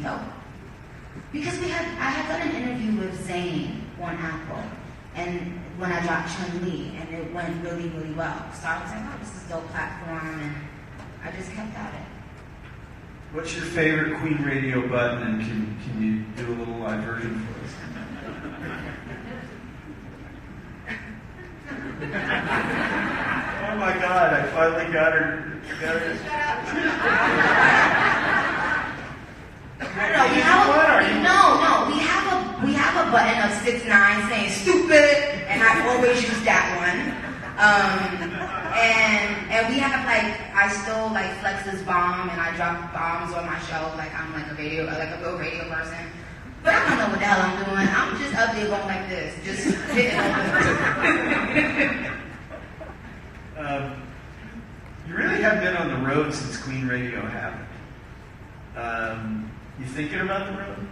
dope. Because I had done an interview with Zayn on Apple, and when I dropped Chun-Li, and it went really, really well. So I was like, oh, this is a dope platform, and I just kept at it. What's your favorite Queen Radio button, and can you do a little live version for us? Oh my God, I finally got her. We have a button of 6'9" saying stupid, and I always use that one. And we have I still flex this bomb, and I drop bombs on my show like I'm a real radio person. But I don't know what the hell I'm doing. I'm just up there going like this, just hitting over. You really have been on the road since Queen Radio happened. You thinking about the road?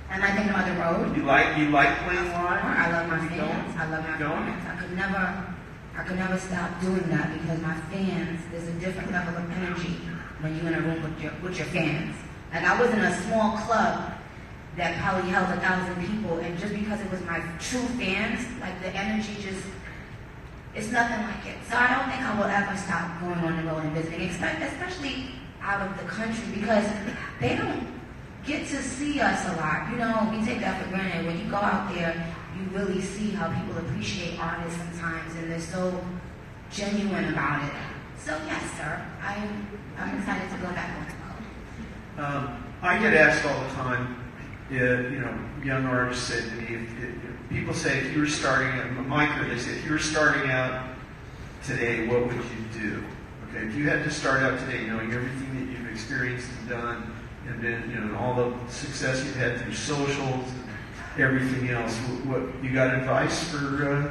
Am I thinking about the road? You like playing live? I love my fans. I love my fans. I could never stop doing that because my fans, there's a different level of energy when you're in a room with your fans. Like I was in a small club that probably held 1,000 people, and just because it was my true fans, like the energy it's nothing like it. So I don't think I will ever stop going on the road and visiting, especially out of the country, because they don't get to see us a lot. You know, we take that for granted. When you go out there, you really see how people appreciate artists sometimes, and they're so genuine about it. So yes, sir, I'm excited to go back on the road. I get asked all the time, young artists say to me, people say if you were starting out, my career, they say if you were starting out today, what would you do? Okay, if you had to start out today, knowing everything that you've experienced and done, and then all the success you've had through socials, everything else, what you got advice for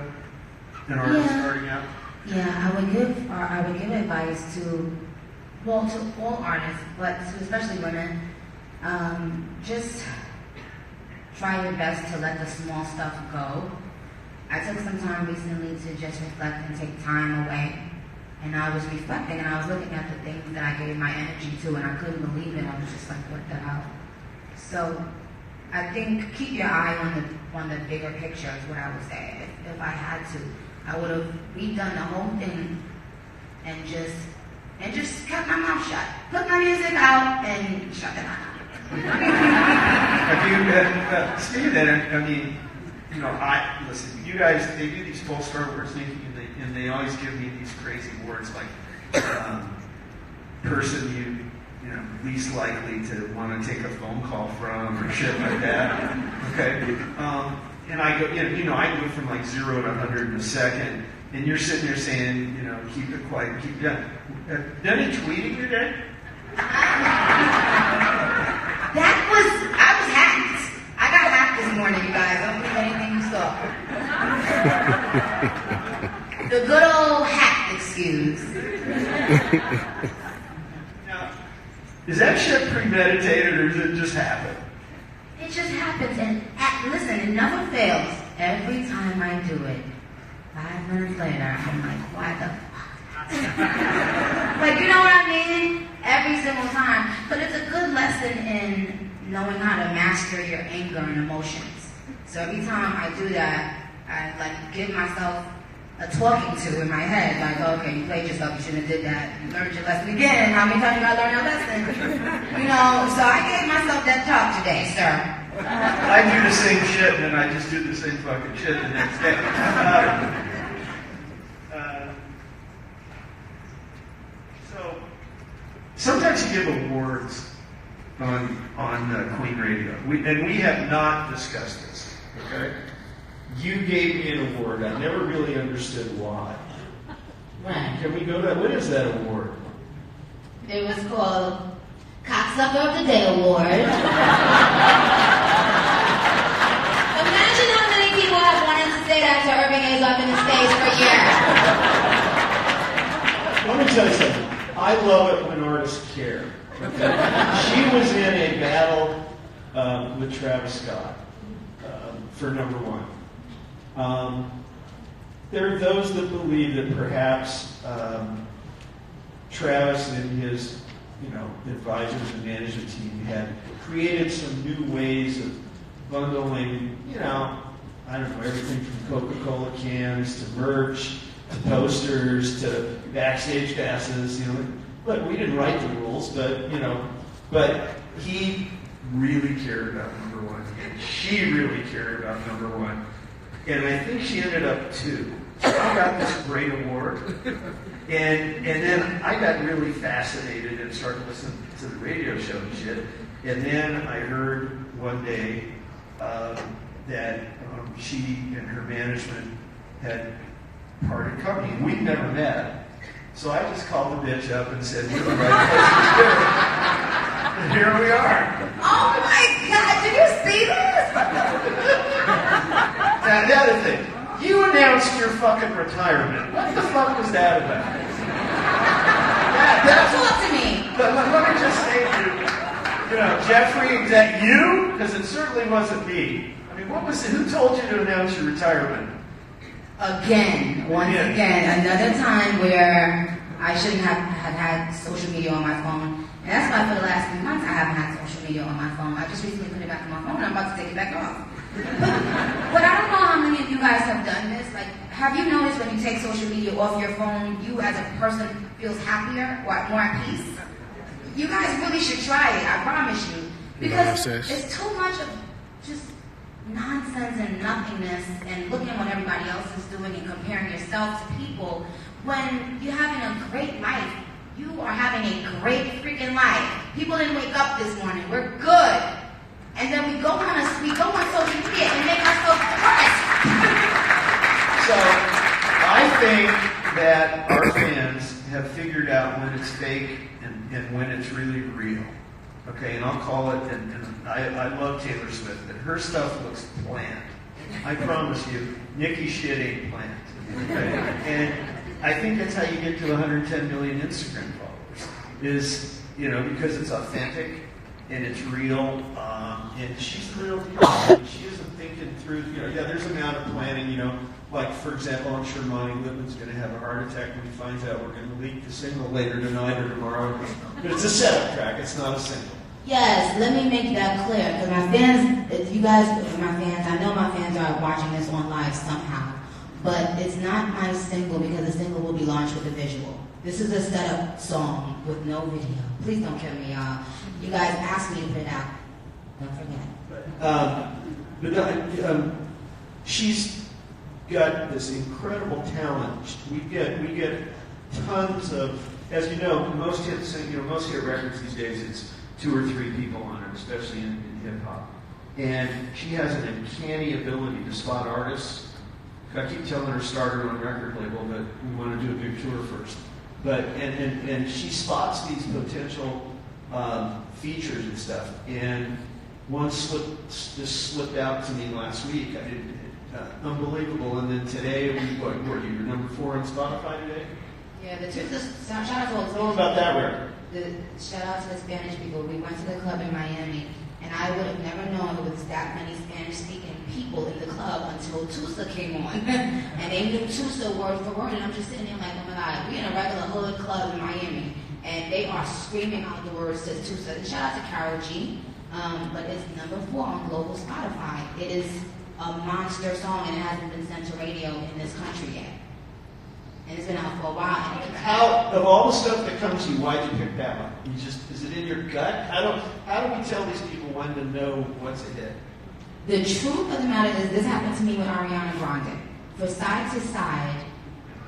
an artist starting out? Yeah, I would give advice to all artists, but to especially women. Just try your best to let the small stuff go. I took some time recently to just reflect and take time away. And I was reflecting and I was looking at the things that I gave my energy to, and I couldn't believe it. I was just like, what the hell? So I think keep your eye on the bigger picture is what I would say. If I had to, I would have redone the whole thing and just kept my mouth shut. Put my music out and shut it out. Steve, listen, you guys, they do these Pollstar awards, and they always give me these crazy awards like person you least likely to want to take a phone call from or shit like that. Okay, and I go, I go from 0 to 100 in a second, and you're sitting there saying, keep it quiet, keep it down. Done any tweeting today? I was hacked. I got hacked this morning, you guys. I don't believe anything you saw. The good old hack excuse. Now, is that shit premeditated or does it just happen? It just happens. And listen, it never fails. Every time I do it, 5 minutes later, I'm like, why the fuck? You know what I mean? Every single time. But it's a good lesson in knowing how to master your anger and emotions. So every time I do that, I give myself a talking to in my head. Okay, you played yourself, you shouldn't have did that. You learned your lesson again. How many times you gotta learn your lesson? So I gave myself that talk today, sir. I do the same shit and then I just do the same fucking shit the next day. Sometimes you give awards on Queen Radio, and we have not discussed this. Okay, you gave me an award. I never really understood why. Right. Can we go to that? What is that award? It was called Cocksucker of the Day Award. Imagine how many people have wanted to say that to Irving A's up in the stage for years. Let me tell you something. I love it when artists care. Okay? She was in a battle with Travis Scott for number 1. There are those that believe that perhaps Travis and his advisors and management team had created some new ways of bundling, you know, I don't know, everything from Coca-Cola cans to merch to posters to backstage passes, you know. Look, we didn't write the rules, but, you know, but he really cared about number one. And she really cared about number one. And I think she ended up 2. So I got this great award. And then I got really fascinated and started listening to the radio show and shit. And then I heard one day that she and her management had parted company. And we'd never met. So I just called the bitch up and said, "We're the right place to do it." And here we are. Oh my God, did you see this? Now, the other thing, you announced your fucking retirement. What the fuck was that about? Talk to me. Let me just say to you know, Jeffrey, is that you? Because it certainly wasn't me. I mean, what was it? Who told you to announce your retirement? Once again, another time where I shouldn't have had social media on my phone. And that's why for the last few months I haven't had social media on my phone. I just recently put it back on my phone and I'm about to take it back off. But I don't know how many of you guys have done this. Like, have you noticed when you take social media off your phone, you as a person feels happier or more at peace? You guys really should try it, I promise you. Because it's too much of just nonsense and nothingness and looking at what everybody else is doing and comparing yourself to people when you're having a great life. You are having a great freaking life. People didn't wake up this morning. We're good. And then we go on social media and make ourselves depressed. So I think that our fans have figured out when it's fake and when it's really real. Okay, and I'll call it, and I love Taylor Swift, but her stuff looks planned. I promise you, Nicki shit ain't planned. Okay? And I think that's how you get to 110 million Instagram followers, is, you know, because it's authentic and it's real, and she's the real deal. She isn't thinking through, you know, yeah, there's an amount of planning, you know, like, for example, I'm sure Monty Lippman's going to have a heart attack when he finds out we're going to leak the single later tonight or tomorrow. But it's a setup track, it's not a single. Yes, let me make that clear, because my fans, I know my fans are watching this on live somehow, but it's not my single because the single will be launched with a visual. This is a setup song with no video. Please don't kill me, y'all. You guys asked me to put it out. Don't forget. She's got this incredible talent. We get tons of, as you know, most hit records these days, it's 2 or 3 people on it, especially in hip hop. And she has an uncanny ability to spot artists. I keep telling her start her own record label, but we want to do a big tour first. But and she spots these potential features and stuff. And one just slipped out to me last week. I didn't. Unbelievable. And then today, what were you? You're number 4 on Spotify today? Yeah, shout out to all Tell them about that record. Shout out to the Spanish people. We went to the club in Miami, and I would have never known there was that many Spanish-speaking people in the club until Tusa came on. And they knew Tusa word for word, and I'm just sitting there like, oh my God, we're in a regular hood club in Miami, and they are screaming out the words to Tusa. And shout out to Karol G, but it's number 4 on global Spotify. It is a monster song, and it hasn't been sent to radio in this country yet. And it's been out for a while. How, of all the stuff that comes to you, why'd you pick that one? Is it in your gut? How do we tell these people when to know what's a hit? The truth of the matter is, this happened to me with Ariana Grande. For Side to Side,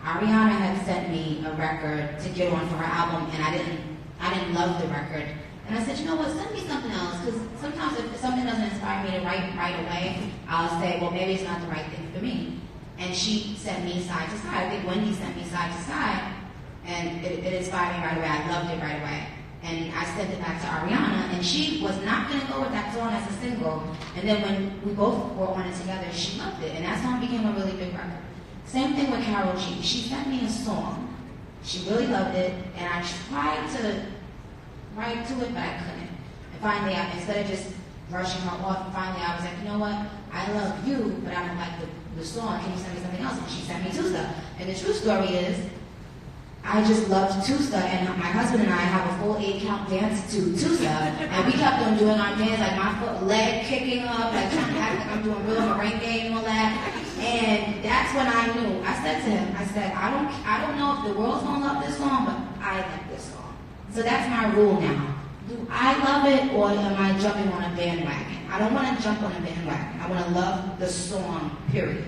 Ariana had sent me a record to get on for her album, and I didn't love the record. And I said, you know what, send me something else, because sometimes if something doesn't inspire me to write right away, I'll say, well, maybe it's not the right thing for me. And she sent me Side to Side. I think Wendy sent me Side to Side, and it inspired me right away. I loved it right away. And I sent it back to Ariana, and she was not going to go with that song as a single. And then when we both were on it together, she loved it, and that song became a really big record. Same thing with Karol G. She sent me a song. She really loved it, and I tried to write to it, but I couldn't. And finally, instead of just brushing her off, finally I was like, you know what? I love you, but I don't like the song. Can you send me something else? And she sent me Tusa. And the true story is, I just loved Tusa, and my husband and I have a full 8-count dance to Tusa, and we kept on doing our dance, like my leg kicking up, like trying to act like I'm doing real merengue and all that. And that's when I knew. I said to him, I said, I don't know if the world's gonna love this song, but I like this song. So that's my rule now. Do I love it, or am I jumping on a bandwagon? I don't want to jump on a bandwagon. I want to love the song, period.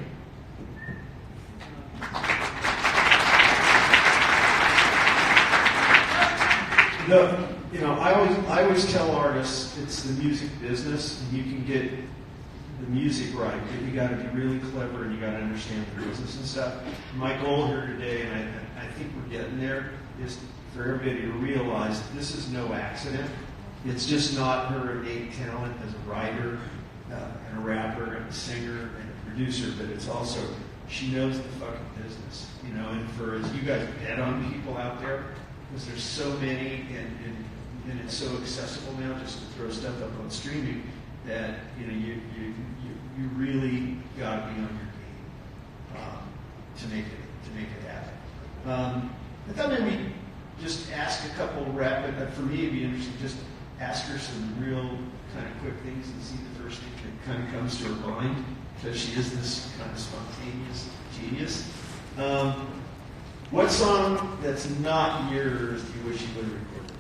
I always tell artists it's the music business, and you can get the music right, but you got to be really clever and you got to understand the business and stuff. My goal here today, and I think we're getting there, is for everybody to realize this is no accident. It's just not her innate talent as a writer and a rapper and a singer and a producer, but it's also she knows the fucking business, And for as you guys bet on people out there, because there's so many and it's so accessible now just to throw stuff up on streaming that you really got to be on your game to make it happen. I thought maybe just ask a couple rapid. For me, it'd be interesting just ask her some real kind of quick things and see the first thing that kind of comes to her mind, because she is this kind of spontaneous genius. What song that's not yours do you wish you would have recorded?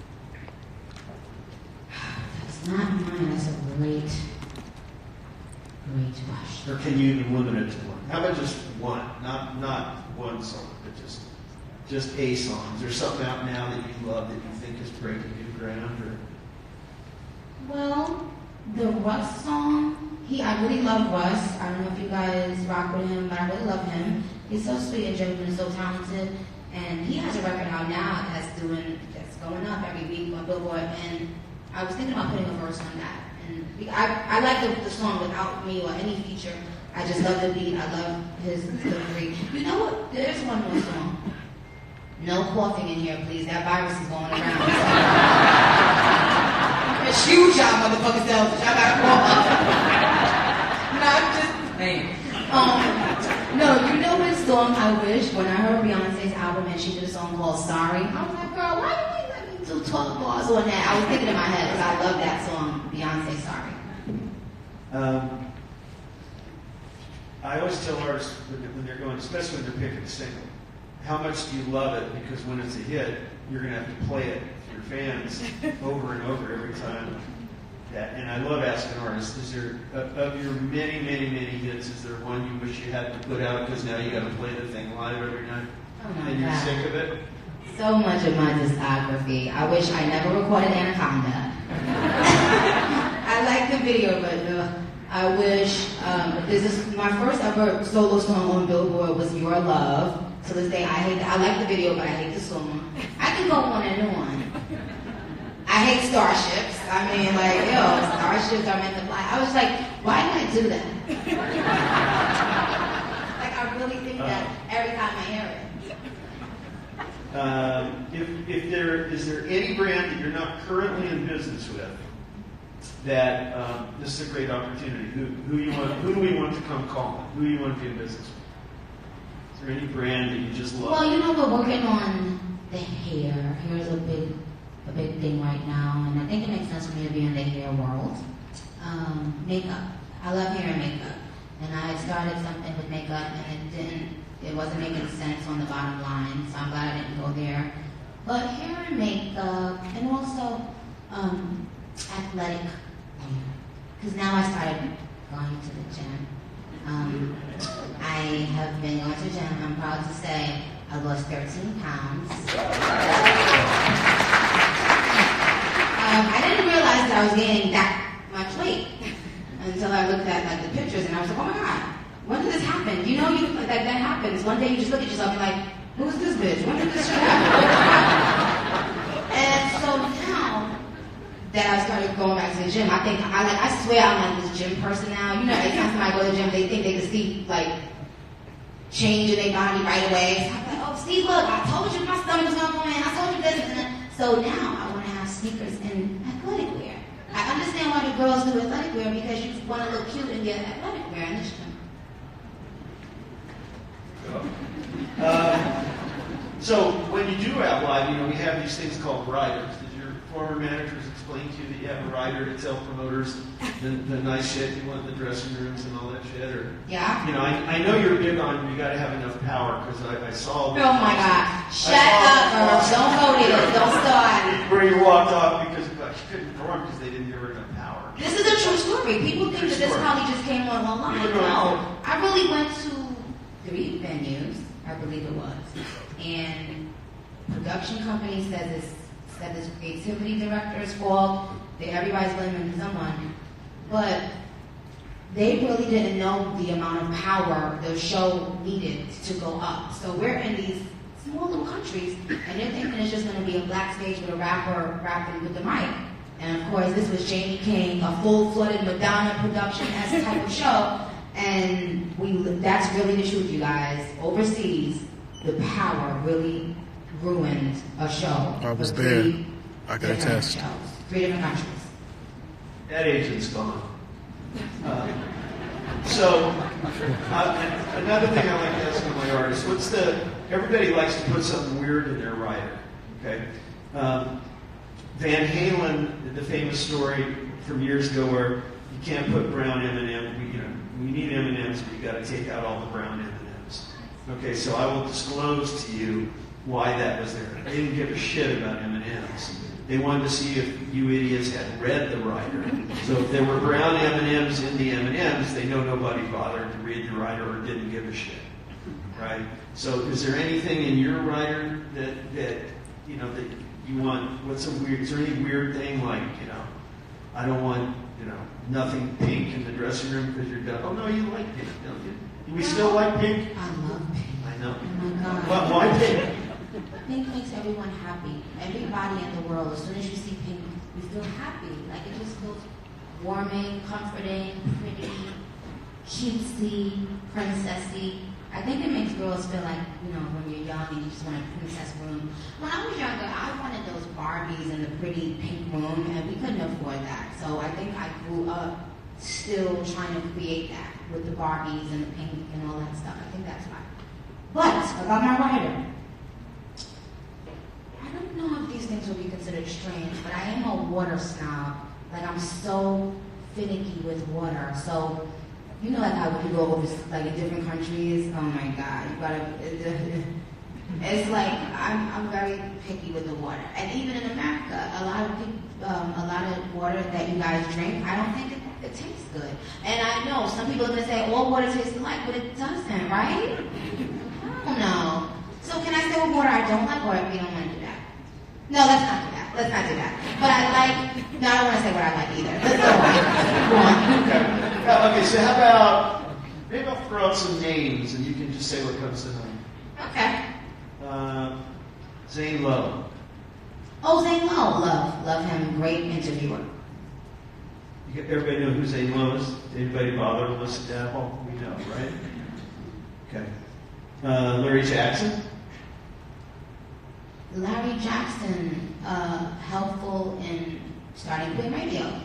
That's not mine. That's a great question. Or can you even limit it to one? How about just one? Not one song, but just a song. Is there something out now that you love that you think is breaking new ground? Or? Well, the Russ song, I really love Russ. I don't know if you guys rock with him, but I really love him. He's so sweet and genuine and so talented. And he has a record out now that's going up every week on Billboard. And I was thinking about putting a verse on that. And I like the song without me or any feature. I just love the beat. I love his delivery. You know what? There's one more song. No coughing in here, please. That virus is going around. It's huge, y'all motherfuckers selves. Y'all gotta cough. No, I'm just saying. No, you know what song I wish when I heard Beyonce's album and she did a song called Sorry? I was like, girl, why didn't you let me do 12 bars on that? I was thinking in my head because I love that song, Beyonce, Sorry. I always tell artists when they're going, especially when they're picking a single, how much do you love it? Because when it's a hit, you're going to have to play it for your fans over and over every time. And I love asking artists, is there, of your many, many, many hits, is there one you wish you hadn't put out because now you got to play the thing live every night? Oh my and you're God. sick of it? So much of my discography. I wish I never recorded Anaconda. I like the video, but I wish, this is my first ever solo song on Billboard was Your Love. To this day, I like the video, but I hate the song. I can go on and on. I hate starships. I mean, like, starships are meant to fly. I was like, why did I do that? Like, I really think that every time I hear it. Is there any brand that you're not currently in business with that this is a great opportunity? Who do we want to come call? Who do you want to be in business with? Is there any brand that you just love? Well, we're working on the hair. Hair is a big thing right now, and I think it makes sense for me to be in the hair world. Makeup. I love hair and makeup. And I had started something with makeup, and it wasn't making sense on the bottom line, so I'm glad I didn't go there. But hair and makeup, and also athletic hair. Because now I started going to the gym. I have been going to the gym. I'm proud to say I lost 13 pounds. I didn't realize that I was gaining that much weight until I looked at the pictures and I was like, oh my God, when did this happen? That happens. One day you just look at yourself and you're like, who's this bitch? When did this shit happen? And so now that I started going back to the gym, I swear I'm like this gym person now. Every time somebody go to the gym, they think they can see change in their body right away. So I'm like, oh Steve, look, I told you my stomach was gonna go in. I told you this and that. So now I want to have sneakers in athletic wear. I understand why the girls do athletic wear because you want to look cute in your athletic wear in the gym. So when you do have live, we have these things called riders. Did your former managers explain to you that you have a rider to tell promoters the nice shit you want in the dressing rooms and all that shit? Or Yeah. I know you're big on you got to have enough power because I saw. Oh my God! Shut up, girl! Don't go there. Don't start. Where you walked off because you couldn't perform because they didn't give her enough power. This is a true story. People think that this probably just came on online. No, I really went to 3 venues, I believe it was, and production company said this creativity director's fault. Everybody's blaming someone, but they really didn't know the amount of power the show needed to go up. So we're in these small little countries, and they're thinking it's just going to be a black stage with a rapper rapping with the mic. And of course, this was Jamie King, a full-flooded Madonna production-esque type of show. And that's really the truth, you guys. Overseas, the power really ruined a show. I was there. I can attest. 3 different countries. That agent's gone. So, another thing I like to ask my artists, everybody likes to put something weird in their rider, okay? Van Halen, the famous story from years ago where you can't put brown M&M, we need M&Ms, but you got to take out all the brown M&Ms. Okay, so I will disclose to you why that was there. They didn't give a shit about M&Ms. They wanted to see if you idiots had read the rider. So if there were brown M&Ms in the M&Ms, they know nobody bothered to read the rider or didn't give a shit, right? So is there anything in your rider that you want? Is there any weird thing like, I don't want, nothing pink in the dressing room because you're done. Oh no, you like pink, don't you? Do we still like pink? I love pink. I know. Oh my God. But why pink? Pink makes everyone happy. Everybody in the world, as soon as you see pink, you feel happy. Like it just feels warming, comforting, pretty, cutesy, princessy. I think it makes girls feel like, when you're young and you just want a princess room. When I was younger, I wanted those Barbies in the pretty pink room, and we couldn't afford that. So I think I grew up still trying to create that with the Barbies and the pink and all that stuff. I think that's why. But about my rider, I don't know if these things would be considered strange, but I am a water snob. Like, I'm so finicky with water. So, like how when you go over, like, in different countries, oh my God, you gotta, it's like, I'm very picky with the water. And even in America, a lot of water that you guys drink, I don't think it tastes good. And I know some people are gonna say, all water tastes alike, but it doesn't, right? I don't know. So can I say what water I don't like, or we don't want to do that? No, let's not do that. Let's not do that. But I don't want to say what I like either. Let's go on. Okay, so how about, maybe I'll throw out some names and you can just say what comes to mind. Okay. Zane Lowe. Oh, Zane Lowe. Love him. Great interviewer. Everybody know who Zane Lowe is? Anybody bother to listen to Apple? We know, right? Okay. Larry Jackson. Larry Jackson, helpful in starting Queen Radio.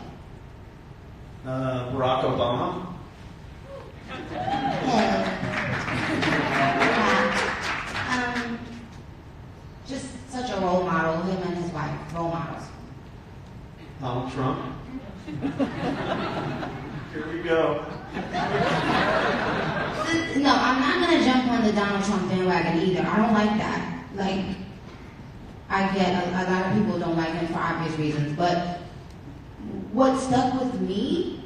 Barack Obama. Just such a role model, him and his wife, role models. Donald Trump. Here we go. No, I'm not going to jump on the Donald Trump bandwagon either. I don't like that. Like, I get a lot of people don't like him for obvious reasons, but what stuck with me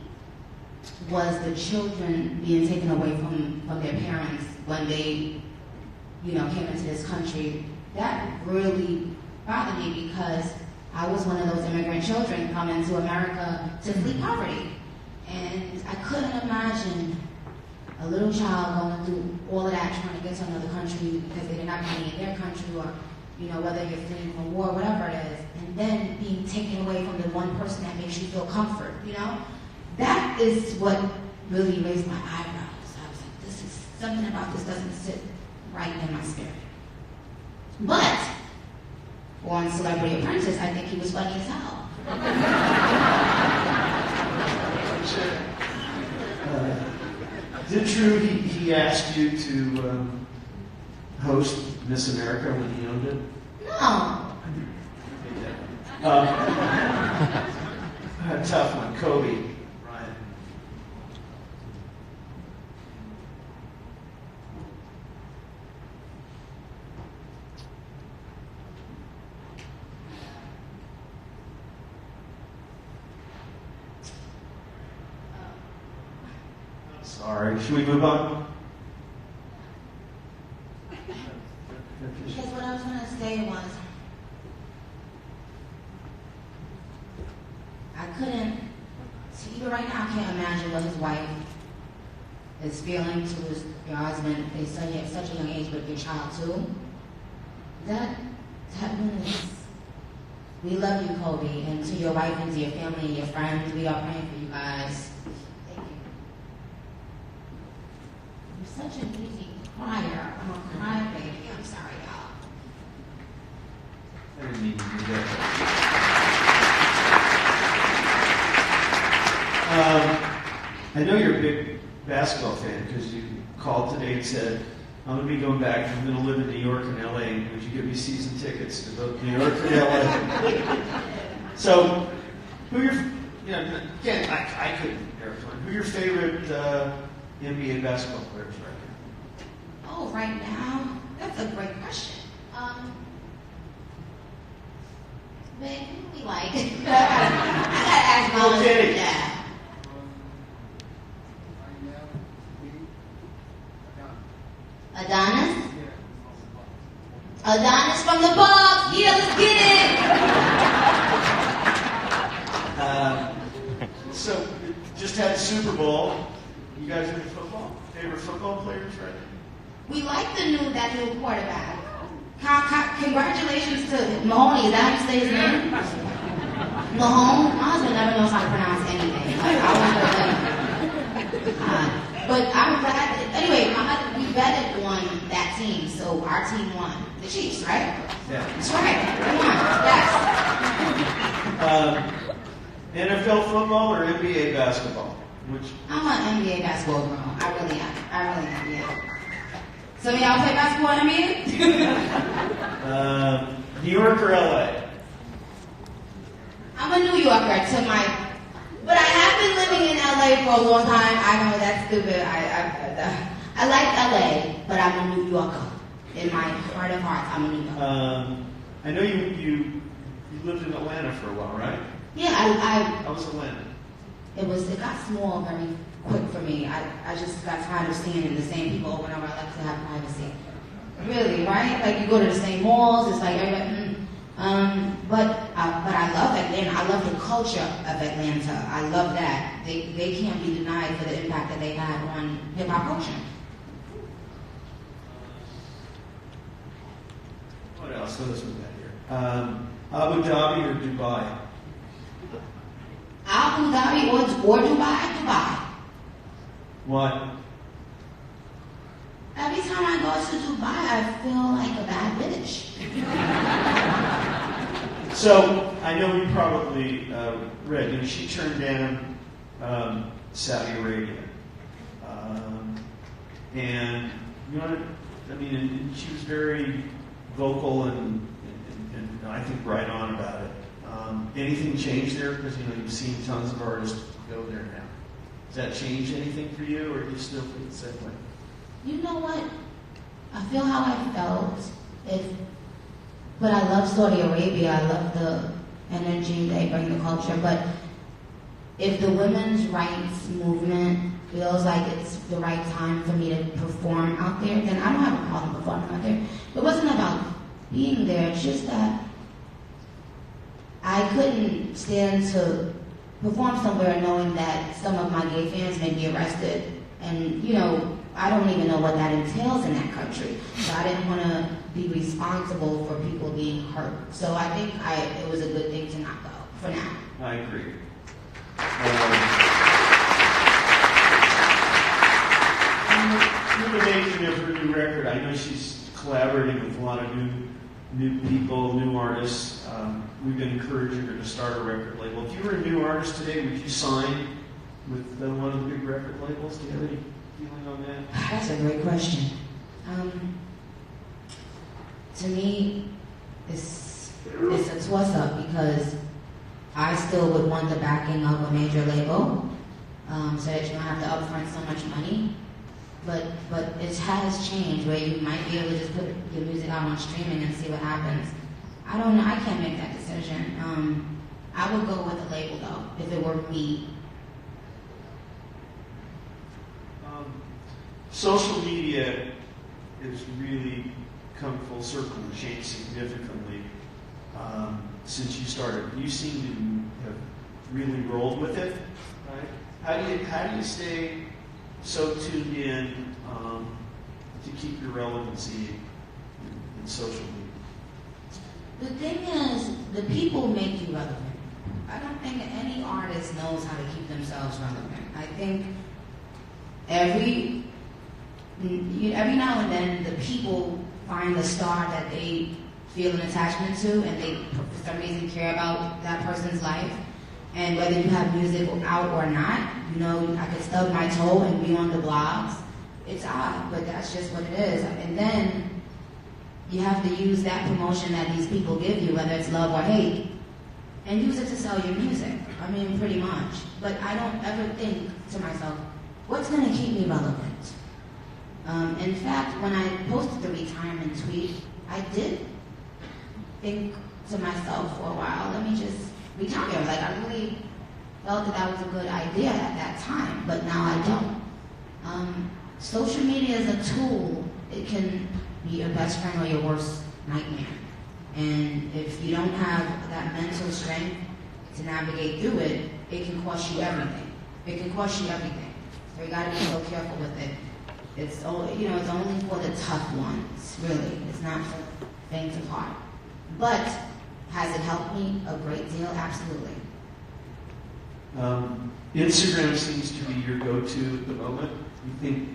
was the children being taken away from their parents when they, came into this country. That really bothered me because I was one of those immigrant children coming to America to flee poverty. And I couldn't imagine a little child going through all of that trying to get to another country because they didn't have money in their country, or whether you're fleeing from war, whatever it is, and then being taken away from the one person that makes you feel comfort, That is what really raised my eyebrows. I was like, this is, something about this doesn't sit right in my spirit. But, on Celebrity Apprentice, I think he was funny as hell. Is it true he asked you to host Miss America when he owned it? No. A tough one. Kobe Bryant. Sorry. Should we move on? Because what I was going to say was, I couldn't, see, even right now, I can't imagine what his wife is feeling to your husband. They said he at such a young age, but your child too. That means we love you, Kobe, and to your wife and to your family and your friends, we are praying for you guys. Thank you. You're such an easy crier. I'm a cry baby. I'm sorry, y'all. I didn't mean to do that. I know you're a big basketball fan because you called today and said, I'm going to be going back. I'm going to live in New York and LA. Would you give me season tickets to both New York and LA? So, who your, again, I couldn't airplane. Who are your favorite NBA basketball players right now? Oh, right now? That's a great question. Man, who do we like? I gotta ask my Okay. Yeah. Adonis? Adonis from the Bucks. Yeah, let's get it. So, just had the Super Bowl. You guys into football? Favorite football players right now? We like that new quarterback. Congratulations to Mahoney. Is that how you say his name? Mahone? My husband never knows how to pronounce anything. Like, I but I'm glad. Anyway, we betted on that team, so our team won. The Chiefs, right? Yeah. That's right. We won. Yes. NFL football or NBA basketball? Which? I'm an NBA basketball girl. I really am. Yeah. So y'all play basketball in NBA? New York or LA? I'm a New Yorker but I have been living in LA for a long time. I know that's stupid. I like LA, but I'm a New Yorker. In my heart of hearts, I'm a New Yorker. I know you lived in Atlanta for a while, right? Yeah, How was Atlanta? It got small very quick for me. I just got tired of seeing the same people over and over. I like to have privacy. Really, right? Like you go to the same malls. It's like everybody. But I love Atlanta. I love the culture of Atlanta. I love that. They can't be denied for the impact that they had on hip hop culture. What else? What else we got here? Abu Dhabi or Dubai? Abu Dhabi or Dubai? Dubai. What? Every time I go to Dubai, I feel like a bad bitch. So, I know you probably read, she turned down Saudi Arabia. And, and she was very vocal and I think right on about it. Anything changed there? Because, you've seen tons of artists go there now. Does that change anything for you, or do you still feel the same way? You know what? I feel how I felt. But I love Saudi Arabia. I love the energy they bring, the culture. But if the women's rights movement feels like it's the right time for me to perform out there, then I don't have a problem performing out there. It wasn't about being there. It's just that I couldn't stand to perform somewhere knowing that some of my gay fans may be arrested. And, I don't even know what that entails in that country. So I didn't want to be responsible for people being hurt. So I think it was a good thing to not go for now. I agree. The making of her new record, I know she's collaborating with a lot of new people, new artists. We've been encouraging her to start a record label. If you were a new artist today, would you sign with one of the big record labels? Do you have any feeling on that? That's a great question. to me, it's a toss-up because I still would want the backing of a major label, so that you don't have to upfront so much money. But it has changed where you might be able to just put your music out on streaming and see what happens. I don't know. I can't make that decision. I would go with a label though, if it were me. Social media has really come full circle and changed significantly since you started. You seem to have really rolled with it, right? How do you stay so tuned in to keep your relevancy in social media? The thing is, the people make you relevant. I don't think any artist knows how to keep themselves relevant. I think every now and then the people find the star that they feel an attachment to, and they for some reason care about that person's life. And whether you have music out or not, I could stub my toe and be on the blogs. It's odd, but that's just what it is. And then you have to use that promotion that these people give you, whether it's love or hate, and use it to sell your music. I mean, pretty much. But I don't ever think to myself, what's going to keep me relevant? In fact, when I posted the retirement tweet, I did think to myself for a while, let me just retire. Like, I really felt that was a good idea at that time, but now I don't. Social media is a tool. It can be your best friend or your worst nightmare. And if you don't have that mental strength to navigate through it, it can cost you everything. It can cost you everything. So you gotta be so careful with it. It's only for the tough ones, really. It's not for faint of heart. But has it helped me a great deal? Absolutely. Instagram seems to be your go-to at the moment. You think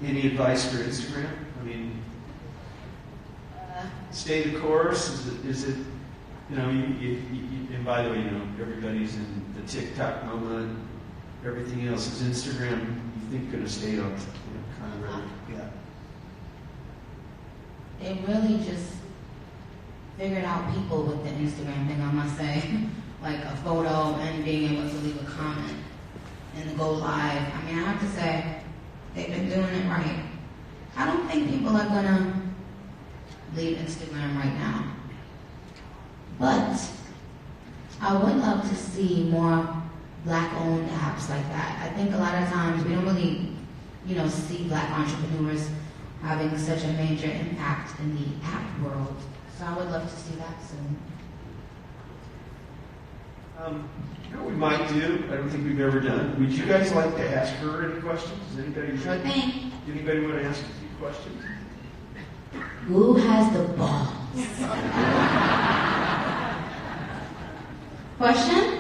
any advice for Instagram? I mean, stay the course. Is it? And by the way, everybody's in the TikTok moment. Everything else is Instagram. You think going to stay on, kind of really, yeah. They really just figured out people with the Instagram thing, I must say. Like a photo and being able to leave a comment and go live. I mean, I have to say, they've been doing it right. I don't think people are gonna leave Instagram right now. But I would love to see more Black-owned apps like that. I think a lot of times we don't really, see Black entrepreneurs having such a major impact in the app world. So I would love to see that soon. What we might do, I don't think we've ever done. Would you guys like to ask her any questions? Does anybody Sure thing. Anybody want to ask a few questions? Who has the balls? Question?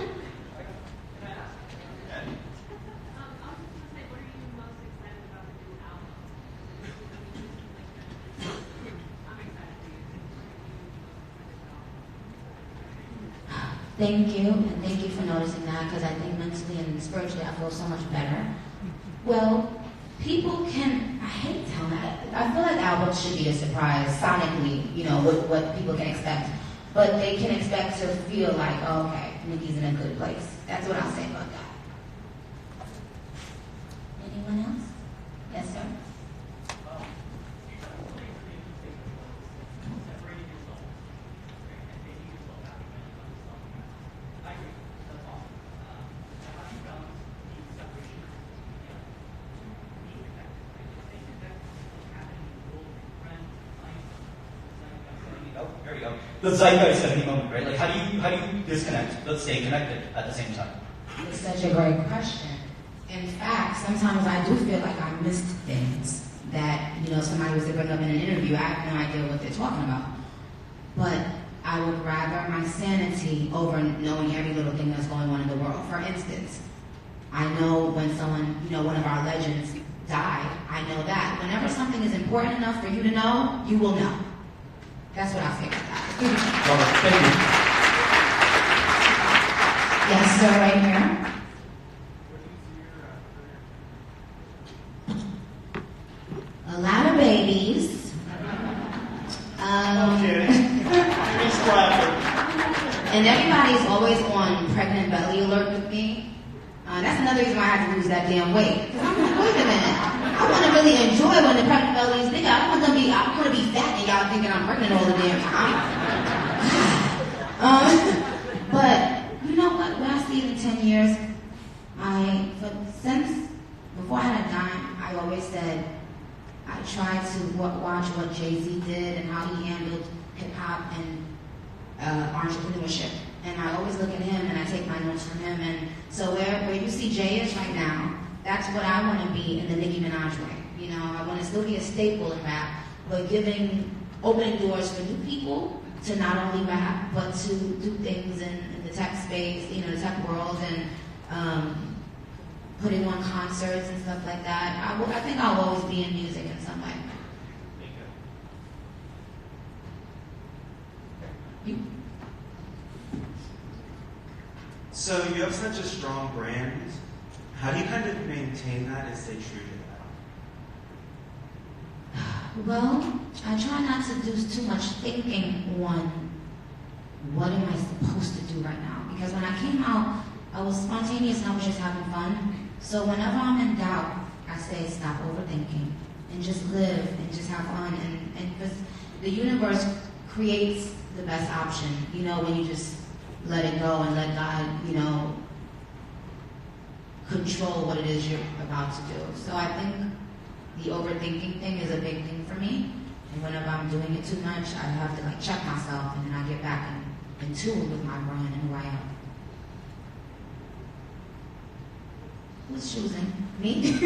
Thank you, and thank you for noticing that, because I think mentally and spiritually I feel so much better. Well, people can, I hate telling that, I feel like albums should be a surprise, sonically, what people can expect. But they can expect to feel like, oh, okay, Nicki's in a good place. That's what I'll say about that. Anyone else? Yes, sir? There we go. The zeitgeist at any moment, right? Like, how do you disconnect but stay connected at the same time? It's such a great question. In fact, sometimes I do feel like I missed things that, somebody was to bring up in an interview. I have no idea what they're talking about. But I would rather my sanity over knowing every little thing that's going on in the world. For instance, I know when someone, one of our legends died, I know that. Whenever something is important enough for you to know, you will know. That's what I'll say about that. Robert, thank you. Yes, sir, right here. A lot of babies. And everybody's always on pregnant belly alert with me. That's another reason why I had to lose that damn weight. Because I'm like, wait a minute. I want to really enjoy when the pregnant belly is big. I want to be fat and y'all thinking I'm pregnant all the damn time. But you know what? When I see it in 10 years, since before I had a dime, I always said I tried to watch what Jay-Z did and how he handled hip hop and entrepreneurship. And I always look at him and I take my notes from him. And so where you see Jay is right now, that's what I want to be in the Nicki Minaj way. You know, I want to still be a staple in rap, but opening doors for new people to not only rap, but to do things in the tech space, you know, the tech world, and putting on concerts and stuff like that. I think I'll always be in music in some way. You? So you have such a strong brand. How do you kind of maintain that and stay true to that? Well, I try not to do too much thinking on what am I supposed to do right now. Because when I came out, I was spontaneous and I was just having fun. So whenever I'm in doubt, I say stop overthinking and just live and just have fun. And because the universe creates the best option, you know, when you just let it go and let God, you know, control what it is you're about to do. So I think the overthinking thing is a big thing for me. And whenever I'm doing it too much, I have to like check myself and then I get back in tune with my brand and who I am. Who's choosing? Me?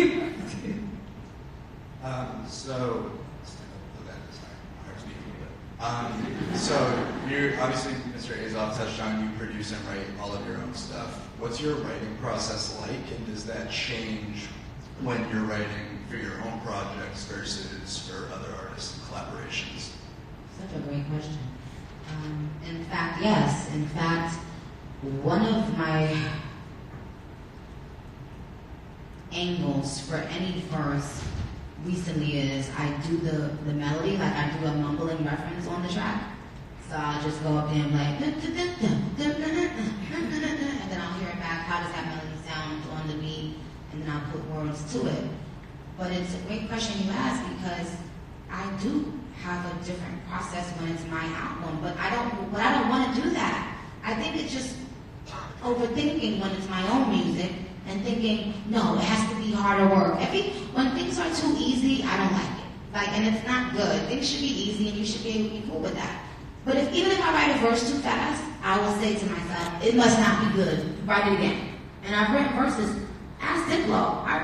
So you obviously, Mr. Azoff touched on, you produce and write all of your own stuff. What's your writing process like, and does that change when you're writing for your own projects versus for other artists and collaborations? Such a great question. In fact, yes. In fact, one of my angles for any verse recently is I do the melody, like I do a mumbling reference on the track. So I'll just go up there and be like, and then I'll hear it back, how does that melody sound on the beat, and then I'll put words to it. But it's a great question you ask because I do have a different process when it's my album, but I don't want to do that. I think it's just overthinking when it's my own music and thinking, no, it has to be harder work. When things are too easy, I don't like it. And it's not good. Things should be easy and you should be able to be cool with that. But even if I write a verse too fast, I will say to myself, it must not be good. Write it again. And I've written verses. Ask Diplo. I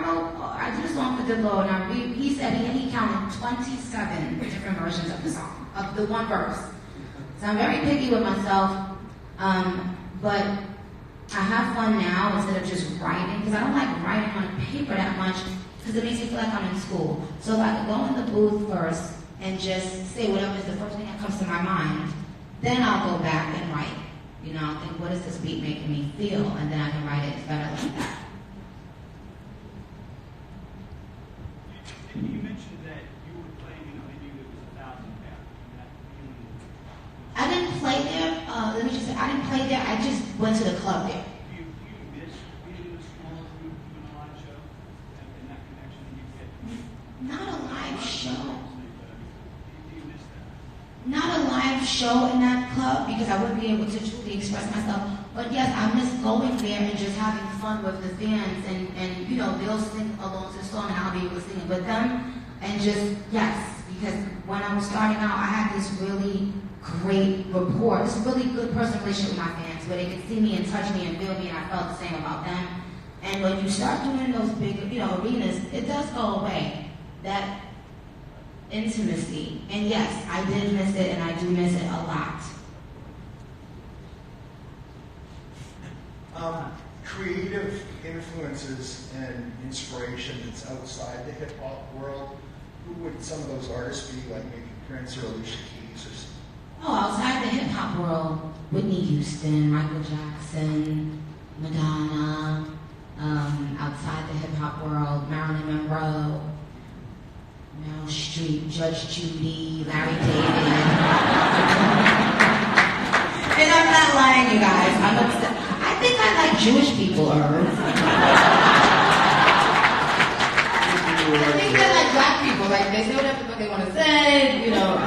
did a song for Diplo and he said he counted 27 different versions of the song, of the one verse. So I'm very picky with myself, but I have fun now instead of just writing, because I don't like writing on paper that much, because it makes me feel like I'm in school. So if I could go in the booth first and just say whatever is the first thing that comes to my mind, then I'll go back and write. You know, I'll think, what is this beat making me feel? And then I can write it better like that. You mentioned that you were playing in a venue that was 1,000 pounds. I didn't play there. Let me just say, I didn't play there. I just went to the club there. Do you miss being in a small group doing a live show and that connection that you get? Not a live show. Do you miss that? Not a live show in that club because I wouldn't be able to truly express myself. But yes, I miss going there and just having fun with the fans and you know, they'll sing along to the song and I'll be able to sing it with them. And just, yes, because when I was starting out, I had this really great rapport, this really good personal relationship with my fans where they could see me and touch me and feel me and I felt the same about them. And when you start doing those big, you know, arenas, it does go away. That intimacy. And yes, I did miss it and I do miss it a lot. Creative influences and inspiration that's outside the hip hop world, who would some of those artists be, like maybe Prince or Alicia Keys or something? Oh, outside the hip hop world, Whitney Houston, Michael Jackson, Madonna. Outside the hip hop world, Marilyn Monroe, Meryl Streep, Judge Judy, Larry David. And I'm not like, understand, you guys. I think I like Jewish people, Irv. I think I like black people. Like, they say whatever the fuck they want to say, you know.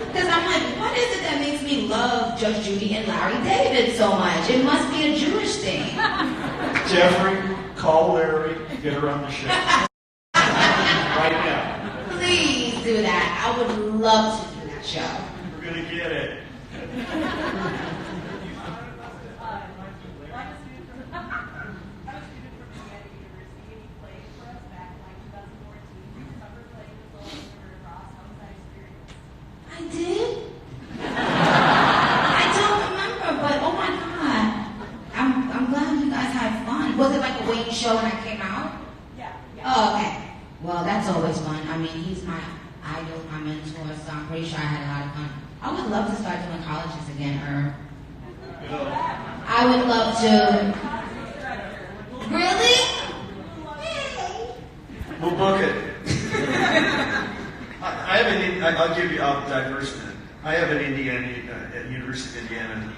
Because I'm like, what is it that makes me love Judge Judy and Larry David so much? It must be a Jewish thing. Jeffrey, call Larry, get her on the show. Right now. Please do that. I would love to do that show. We're going to get it. I did? I don't remember, but oh my God. I'm glad you guys had fun. Was it like a waiting show when I came out? Yeah. Oh, okay. Well, that's always fun. I mean, he's my idol, my mentor, so I'm pretty sure I had a lot of fun. I would love to start doing colleges again, Irv. I would love to. Really? We'll book it. I have I'll diverse minute. I have an Indiana, at University of Indiana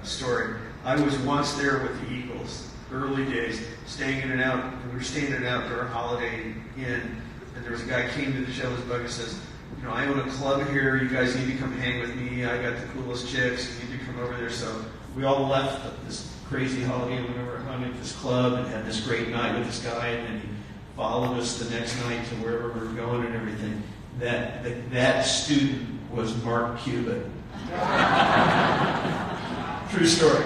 story. I was once there with the Eagles, early days, staying in and out. We were staying in and out during Holiday Inn, and there was a guy who came to the show, his bug, and says, you know, I own a club here, you guys need to come hang with me, I got the coolest chicks, you need to come over there. So we all left this crazy Holiday Inn, went over and hung at this club and had this great night with this guy, and then he followed us the next night to wherever we were going and everything. That student was Mark Cuban. True story.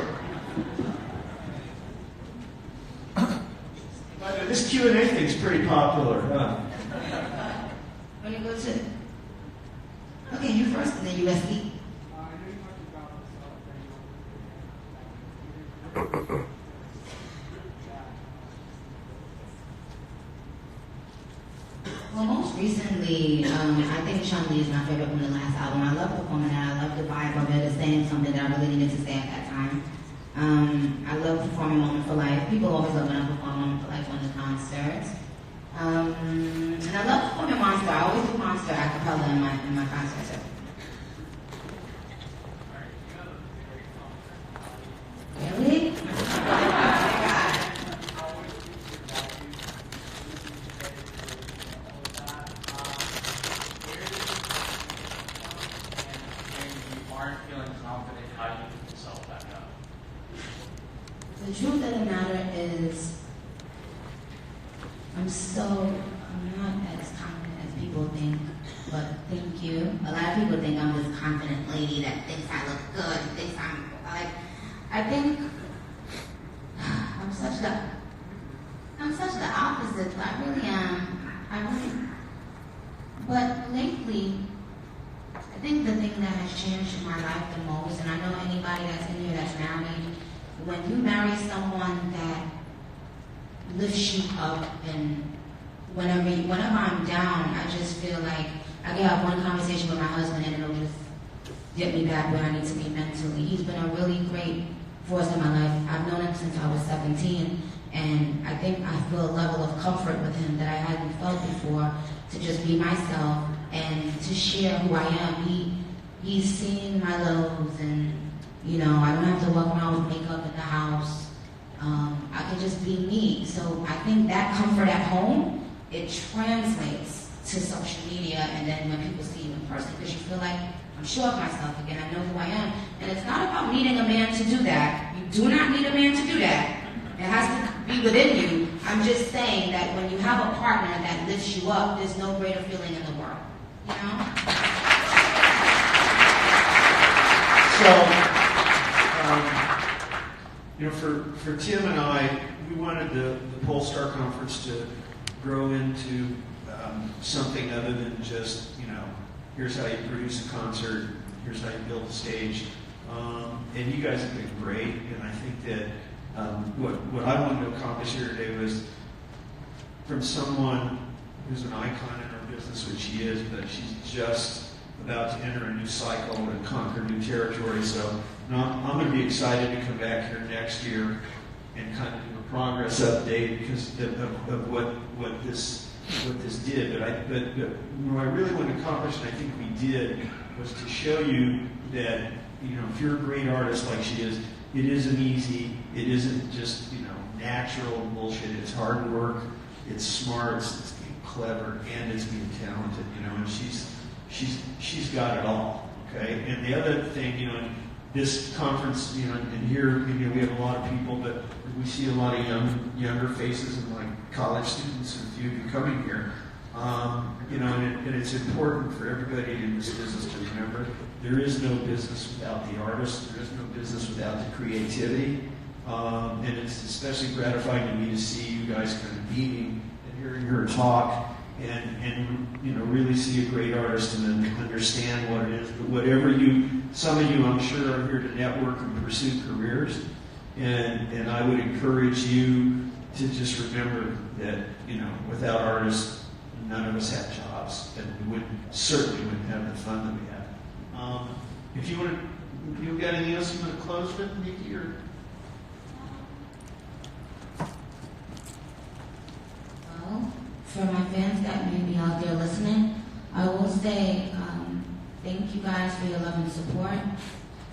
This Q&A thing's pretty popular, huh? When you go to. Okay, you first and then USB. Well, most recently, I think Chun-Li is my favorite from the last album. I love performing that. I love the vibe of it. It's saying something that I really needed to say at that time. I love performing Moment for Life. People always love when I perform Moment for Life on the concerts. And I love performing Monster. I always do Monster a cappella in my concerts. Really? The truth of the matter is, I'm not as confident as people think, but thank you. A lot of people think I'm this confident lady that thinks I look good, thinks I'm like, I think I'm such the opposite. I really am. But lately, I think the thing that has changed in my life the most, and I know anybody that's in here that's married, when you marry someone that lifts you up, and whenever I'm down, I just feel like I can have one conversation with my husband and it'll just get me back where I need to be mentally. He's been a really great force in my life. I've known him since I was 17, and I think I feel a level of comfort with him that I hadn't felt before, to just be myself and to share who I am. He's seen my lows, and you know, I don't have to walk around with makeup in the house. I can just be me. So I think that comfort at home, it translates to social media, and then when people see you in person, because you feel like, I'm sure of myself again, I know who I am. And it's not about needing a man to do that. You do not need a man to do that. It has to be within you. I'm just saying that when you have a partner that lifts you up, there's no greater feeling in the world. You know? You know, for Tim and I, we wanted the Pollstar Conference to grow into something other than just, you know, here's how you produce a concert, here's how you build a stage. And you guys have been great, and I think that what I wanted to accomplish here today was from someone who's an icon in our business, which she is, but she's just about to enter a new cycle and conquer new territory. So I'm going to be excited to come back here next year and kind of do a progress update because of what this did. But what I really wanted to accomplish, and I think we did, was to show you that if you're a great artist like she is, it isn't easy. It isn't just, natural bullshit. It's hard work. It's smart. It's being clever, and it's being talented. And she's got it all. Okay. And the other thing, in this conference, and here, we have a lot of people, but we see a lot of younger faces and like college students, and a few of you coming here. And it's important for everybody in this business to remember there is no business without the artist. There is no business without the creativity. And it's especially gratifying to me to see you guys kind of beaming and hearing her talk and really see a great artist and then understand what it is. But whatever some of you I'm sure are here to network and pursue careers. And I would encourage you to just remember that, without artists, none of us have jobs, and we certainly wouldn't have the fun that we have. If you want to, you got anything else you want to close with, Nicki? Or Well, for my fans that may be out there listening, I will say thank you guys for your love and support,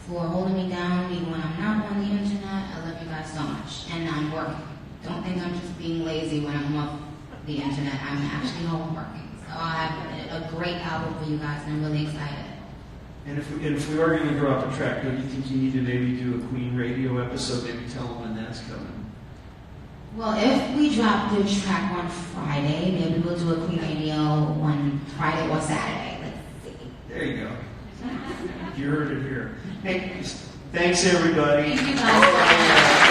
for holding me down even when I'm not on the internet. I love you guys so much, and I'm working. Don't think I'm just being lazy when I'm off the internet. I'm actually home working. So I have a great album for you guys, and I'm really excited. And if we are going to drop a track, don't you think you need to maybe do a Queen Radio episode? Maybe tell them when that's coming. Well, if we drop the track on Friday, maybe we'll do a Queen Radio on Friday or Saturday. Let's see. There you go. You heard it here. Hey, thanks everybody. Thank you guys.